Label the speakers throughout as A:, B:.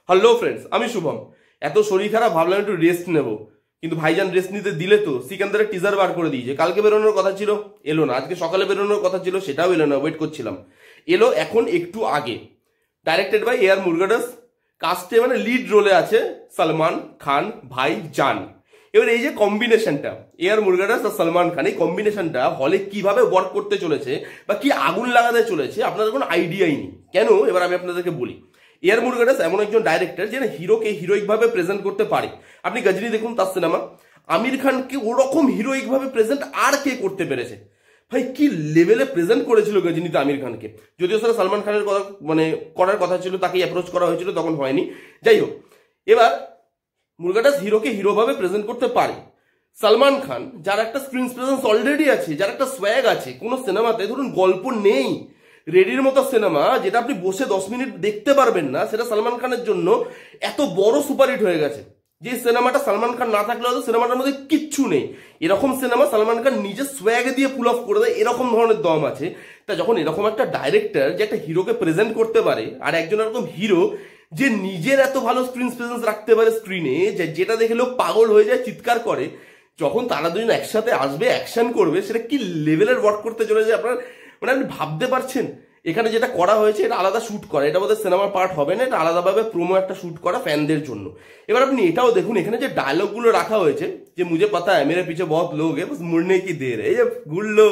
A: Hello friends, আমি শুভম। এত শরীর খারাপ, ভাবলাম একটু রেস্ট নেব, কিন্তু ভাইজান রেস্ট নিতে দিলে তো সিকান্দারের টিজার বার করে দিয়েছে। কালকে বেরোনোর কথা ছিল, এলো না। আজকে সকালে বেরোনোর কথা ছিল, সেটাও এলো না। ওয়েট করছিলাম, এলো এখন একটু আগে। Directed by AR Murugadoss. কাস্টে মানে লিড রোলে আছে সালমান খান ভাইজান। এবার এই যে কম্বিনেশনটা, এআর মুরগাদাস আর সালমান খান, এই কম্বিনেশনটা হলে কিভাবে ওয়ার্ক করতে চলেছে বা কি আগুন লাগাতে চলেছে আপনাদের কোনো আইডিয়াই নেই। কেন? এবার আমি আপনাদেরকে বলি। এআর মুরগাদাস এমন একজন ডাইরেক্টর যে হিরোকে হিরোইক ভাবে প্রেজেন্ট করতে পারে। আপনি গজনী দেখুন, তার সিনেমা। আমির খানকে ওরকম হিরোইক ভাবে প্রেজেন্ট আর কে করতে পেরেছে? ভাই কি লেভেলে প্রেজেন্ট করেছিল গজনীতে আমির খানকে। যদিও সেটা সালমান খানের কথা করার কথা ছিল, তাকে অ্যাপ্রোচ করা হয়েছিল, তখন হয়নি। যাই হোক, এবার মুরগাদাস হিরোকে হিরো ভাবে প্রেজেন্ট করতে পারে। সালমান খান, যার একটা স্ক্রিন প্রেজেন্স অলরেডি আছে, যার একটা সোয়াগ আছে, কোনো সিনেমাতে ধরুন গল্প নেই, রেডির মতো সিনেমা যেটা আপনি বসে 10 মিনিট দেখতে পারবেন না, সেটা সালমান খানের জন্য এত বড় সুপারহিট হয়ে গেছে যে সিনেমাটা সালমান খান না থাকলে হয়তো সিনেমাটার মধ্যে কিচ্ছু নেই। এরকম সিনেমা সালমান খান নিজের সোয়াগে দিয়ে পুল অফ করে দেয়, এরকম ধরনের দম আছে। তা যখন এরকম একটা ডাইরেক্টর যে একটা হিরোকে প্রেজেন্ট করতে পারে, আর একজন এরকম হিরো যে নিজের এত ভালো স্ক্রিন প্রেজেন্স রাখতে পারে স্ক্রিনে, যেটা দেখে লোক পাগল হয়ে যায়, চিৎকার করে, যখন তারা দুজন একসাথে আসবে, অ্যাকশন করবে, সেটা কি লেভেলের ওয়ার্ক করতে চলেছে আপনার মানে আপনি ভাবতে পারছেন? এখানে যেটা করা হয়েছে এটা আলাদা শুট করা, এটা বোধহয় সিনেমার পার্ট হবে না, এটা আলাদাভাবে প্রোমো একটা শুট করা ফ্যানদের জন্য। এবার আপনি এটাও দেখুন, এখানে যে ডায়লগগুলো রাখা হয়েছে, যে মুঝে পাতা হ্যায় মেরে পিছে বহুত লোক হ্যায় বাস মুড়নে কি দের, এই যে ঘুরলো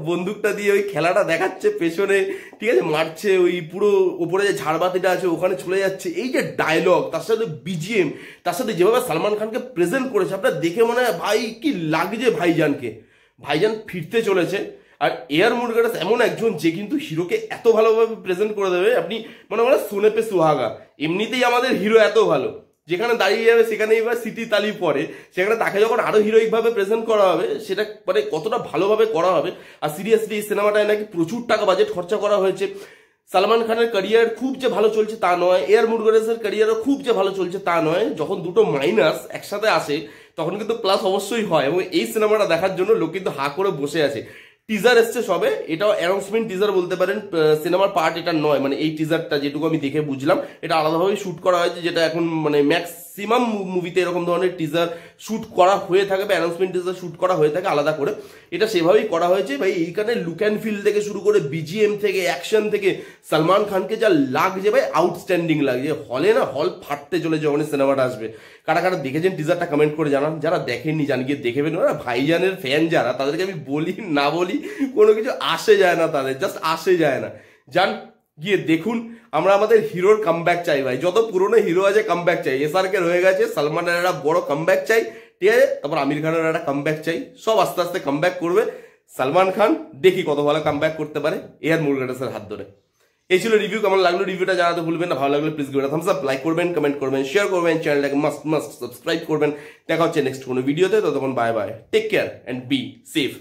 A: বন্দুকটা দিয়ে ওই খেলাটা দেখাচ্ছে পেছনে, ঠিক আছে, মারছে, ওই পুরো উপরে যে ঝাড়বাতিটা আছে ওখানে চলে যাচ্ছে, এই যে ডায়লগ, তার সাথে বিজিএম, তার সাথে যেভাবে সালমান খানকে প্রেজেন্ট করেছে, আপনার দেখে মনে হয় ভাই কি লাগছে ভাইজানকে। ভাইজান ফিরতে চলেছে। আর এআর মুরগাদাস এমন একজন যে কিন্তু হিরোকে এত ভালোভাবে প্রেজেন্ট করে দেবে, আপনি মনে করেন সোনে পে সুহাগা। এমনিতেই আমাদের হিরো এত ভালো, যেখানে দাঁড়িয়ে যাবে সেখানেই বা সিটি তালি পরে, সেখানে তাকে যখন আরো হিরোইক ভাবে প্রেজেন্ট করা হবে, সেটা মানে কতটা ভালোভাবে করা হবে। আর সিরিয়াসলি এই সিনেমাটায় নাকি প্রচুর টাকা বাজেট খরচা করা হয়েছে। সালমান খানের ক্যারিয়ার খুব যে ভালো চলছে তা নয়, এআর মুরগাদাসের ক্যারিয়ারও খুব যে ভালো চলছে তা নয়। যখন দুটো মাইনাস একসাথে আসে তখন কিন্তু প্লাস অবশ্যই হয়, এবং এই সিনেমাটা দেখার জন্য লোক কিন্তু হা করে বসে আছে। টিজার এসছে সবে, এটাও অ্যানাউন্সমেন্ট টিজার বলতে পারেন, সিনেমার পার্ট এটা নয়। মানে এই টিজারটা যেটুকু আমি দেখে বুঝলাম, এটা আলাদাভাবে শুট করা হয়েছে, যেটা এখন মানে ম্যাক্সিমাম মুভিতে এরকম ধরনের টিজার শুট করা হয়ে থাকে বা অ্যানাউন্সমেন্ট টিজার শুট করা হয়ে থাকে আলাদা করে। এটা সেভাবেই করা হয়েছে ভাই। এইখানে লুক অ্যান্ড ফিল থেকে শুরু করে বিজিএম থেকে অ্যাকশন থেকে সালমান খানকে যা লাগছে ভাই, আউটস্ট্যান্ডিং লাগছে। হলে না হল ফাটতে চলে যখন সিনেমাটা আসবে। কারা কারা দেখেছেন টিজারটা কমেন্ট করে জানান, যারা দেখেননি জান গিয়ে দেখেবেন। ওরা ভাইজানের ফ্যান যারা, তাদেরকে আমি বলি না বলি কোনো কিছু আসে যায় না, তাদের জাস্ট আসে যায় না। যান গিয়ে দেখুন। আমরা আমাদের হিরোর কামব্যাক চাই ভাই, যত পুরনো হিরো আছে কামব্যাক চাই। এসআরকে রয়ে গেছে, সালমানের একটা বড় কামব্যাক চাই, ঠিক আছে, তারপর আমির খানের একটা কামব্যাক চাই। সব আস্তে আস্তে কামব্যাক করবে। সালমান খান দেখি কত ভালো কামব্যাক করতে পারে এআর মুরগাদাসের হাত ধরে। এই ছিল রিভিউ। কেমন লাগলো রিভিউটা জানাতে ভুলবেন না। ভালো লাগলে please give it a Thums up, like করবেন, কমেন্ট করবেন, শেয়ার করবেন, চ্যানেলটাকে মাস্ট সাবস্ক্রাইব করবেন। দেখা হচ্ছে নেক্সট কোনো ভিডিওতে। ততক্ষণ bye bye, take care and be safe.